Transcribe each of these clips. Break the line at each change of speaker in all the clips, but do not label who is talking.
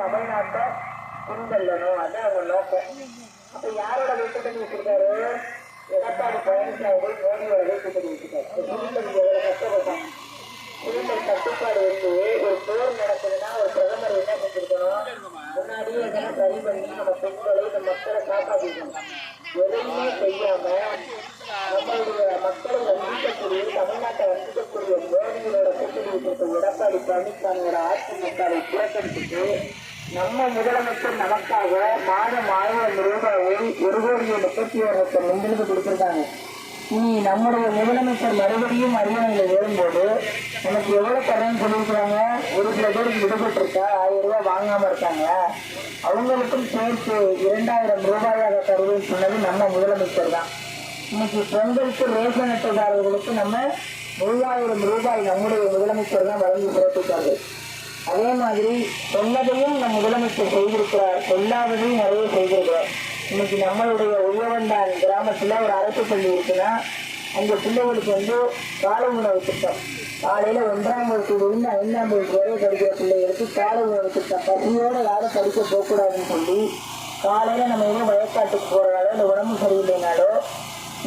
தமிழ்நாட்டை பின்தள்ளணும். அதான் அவங்க நோக்கம். அப்ப யாரோட வீட்டுக்கு வச்சிருக்காரு? எடப்பாடி பழனிசாமி மோடியோட வீட்டுக்கு வச்சிருக்காரு. கஷ்டப்பட்டாங்க. சிலிண்டர் தட்டுப்பாடு வந்து ஒரு போர் நடக்குதுன்னா ஒரு பிரதமர் என்ன செஞ்சிருக்கணும்? முன்னாடியே இதெல்லாம் சரி பண்ணி நம்ம பெண்களை இந்த மக்களை காப்பாற்றிக்கணும். எதையுமே செய்யாம நம்மளுடைய மக்களை வந்திக்கக்கூடிய தமிழ்நாட்டை வந்திக்கக்கூடிய மோடியோட கூட்டணி வச்சிருக்க எடப்பாடி பழனிசாமியோட அதிமுகவை புறக்கணிச்சுட்டு நம்ம முதலமைச்சர் நமக்காக மாதம் 1000 ரூபாயை 1,31,00,000 முன்னிலைக்கு கொடுத்திருக்காங்க. இனி நம்முடைய முதலமைச்சர் மறுபடியும் அரியணையில ஏறும்போது நமக்கு எவ்வளவு தரேன்னு சொல்லியிருக்கிறாங்க? ஒரு சில பேருக்கு விடுபட்டு இருக்கா, 1000 ரூபாய் வாங்காம இருக்காங்க. அவங்களுக்கும் சேர்த்து 2000 ரூபாயாக தருவேன்னு சொன்னது நம்ம முதலமைச்சர் தான். இன்னைக்கு பெண்களுக்கு ரேஷன் அட்டைதாரர்களுக்கு நம்ம 3000 ரூபாய் நம்முடைய முதலமைச்சர் தான் வழங்கி சிறப்பித்தார்கள். அதே மாதிரி சொன்னதையும் நம் முதலமைச்சர் செய்திருக்கிறார், சொல்லாததையும் நிறைய செய்திருக்கிறார். இன்னைக்கு நம்மளுடைய உயர்வந்தான் கிராமத்துல ஒரு அரசு பள்ளி இருக்குன்னா அந்த பிள்ளைகளுக்கு வந்து காலை உணவு திட்டம். காலையில 1ஆம் வகுப்பிலிருந்து 5ஆம் வகுப்பு வரை படிக்கிற பிள்ளைகளுக்கு காலை உணவு திட்டம். பசியோட யாரும் படிக்க போகக்கூடாதுன்னு சொல்லி காலையில நம்ம எதுவும் வயக்காட்டுக்கு போறதாலோ இல்லை உடம்பு சரியில்லைனாலோ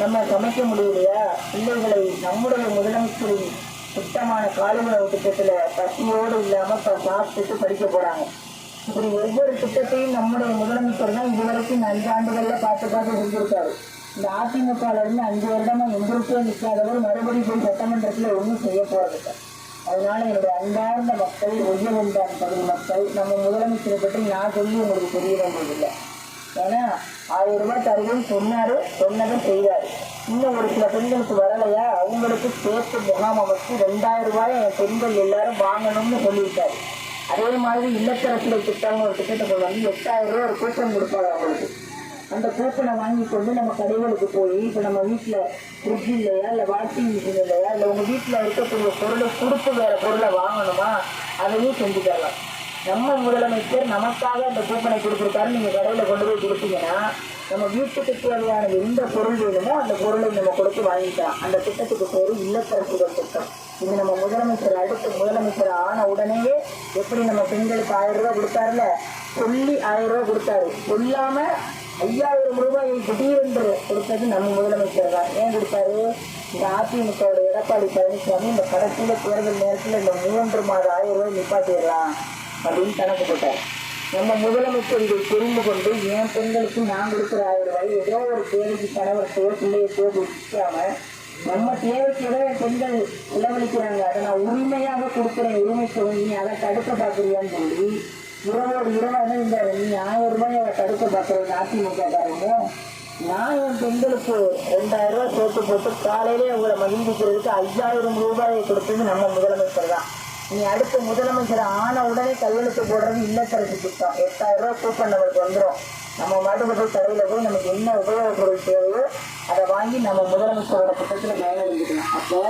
நம்ம சமைக்க முடியலையா, பிள்ளைகளை நம்முடைய முதலமைச்சரின் திட்டமான காலை உணவு திட்டத்துல பசியோடு இல்லாம சாப்பிட்டுட்டு படிக்க போறாங்க. இப்படி ஒவ்வொரு திட்டத்தையும் நம்முடைய முதலமைச்சர் தான் இதுவரைக்கும் 5 ஆண்டுகள்ல பார்த்து செஞ்சிருக்காரு. இந்த அதிமுகல இருந்து 5 வருடமா எங்களுக்கே நிற்காதவர் மறுபடியும் போய் சட்டமன்றத்துல ஒன்றும் செய்ய போறதில்லை. அதனால என்னுடைய அன்பார்ந்த மக்கள், ஒய்யவந்தான் பகுதி மக்கள், நம்ம முதலமைச்சரை பற்றி நான் சொல்லி உங்களுக்கு தெரிய வேண்டியதில்லை. ஏன்னா 1000 ரூபாய் தருவேன்னு சொன்னாரு, சொன்னதை செய்வாரு. இன்னும் ஒரு சில பெண்களுக்கு வரலையா, அவங்களுக்கு சேர்த்து முகாம் அமைச்சு 2000 ரூபாய் பெண்கள் எல்லாரும் வாங்கணும்னு சொல்லியிருக்காரு. அதே மாதிரி இல்லத்தரசிகள் திட்டம் ஒரு திட்டத்தை கொண்டு வந்து 8000 ரூபாய் ஒரு கூப்பன் கொடுப்பாங்க அவங்களுக்கு. அந்த கூப்பனை வாங்கி கொண்டு நம்ம கடைகளுக்கு போய் இப்போ நம்ம வீட்டில் ஃப்ரிட்ஜ் இல்லையா, இல்லை வாஷிங் மிஷின் இல்லையா, இல்லை உங்கள் வீட்டில் இருக்கக்கூடிய பொருளை கொடுத்து வேற பொருளை வாங்கணுமா, அதையும் செஞ்சு தரலாம். நம்ம முதலமைச்சர் நமக்காக அந்த கூப்பனை கொடுத்துருக்காரு. நீங்கள் கடையில் கொண்டு போய் கொடுத்தீங்கன்னா நம்ம வீட்டுக்கு தேவையான எந்த பொருள் வேணுமோ அந்த பொருளை நம்ம கொடுத்து வாங்கிக்கலாம். அந்த திட்டத்துக்கு பேர் இல்லத்தரசிகள் திட்டம். இது நம்ம முதலமைச்சர் அடுத்து முதலமைச்சர் ஆன உடனேயே எப்படி நம்ம பெண்களுக்கு 1000 ரூபாய் கொடுத்தாருல, சொல்லி 1000 ரூபாய் கொடுத்தாரு, சொல்லாம 5000 ரூபாயை திடீரென்று கொடுத்தது நம்ம முதலமைச்சர் தான். ஏன் கொடுத்தாரு? இந்த அதிமுகவோட எடப்பாடி பழனிசாமி இந்த கடைசியில தேர்தல் நேரத்தில் இந்த 3 மாத 1000 ரூபாய் நிப்பாட்டிடலாம் அப்படின்னு கணக்கு போட்டார். நம்ம முதலமைச்சர் இதை தெரிந்து கொண்டு என் பெண்களுக்கு நான் கொடுக்குற 1000 ரூபாய் ஏதோ ஒரு தேவைக்கு கணவர்த்தையோ பிள்ளையத்தையோ கொடுக்காம நம்ம தேவைக்கு பெண்கள் செலவழிக்கிறாங்க, அதை நான் உரிமையாக கொடுக்குறேன், உரிமைக்கு நீ அதை தடுக்க பார்க்குறியான்னு சொல்லி இரவோடு இரவாக இந்த நீ 1000 ரூபாய் அதை தடுக்க பார்க்குறது அதிமுக காரங்க. நான் என் பெண்களுக்கு 2000 ரூபாய் சேர்த்து போட்டு காலையிலே அவங்களை மகிழ்விக்கிறதுக்கு 5000 ரூபாயை கொடுத்தது நம்ம முதலமைச்சர் தான். நீ அடுத்த முதலமைச்சர் ஆன உடனே கையெழுத்து போடுறது இல்லத்தரசி திட்டம். 8000 ரூபாய் கூப்பன் நம்மளுக்கு வந்துடும். நம்ம மாட்டுக்கு போய் கடையில போய் நமக்கு என்ன உபயோக பொருள் தேவையோ அதை வாங்கி நம்ம முதலமைச்சரோட திட்டத்துல பயனடைஞ்சுக்கலாம். அப்போ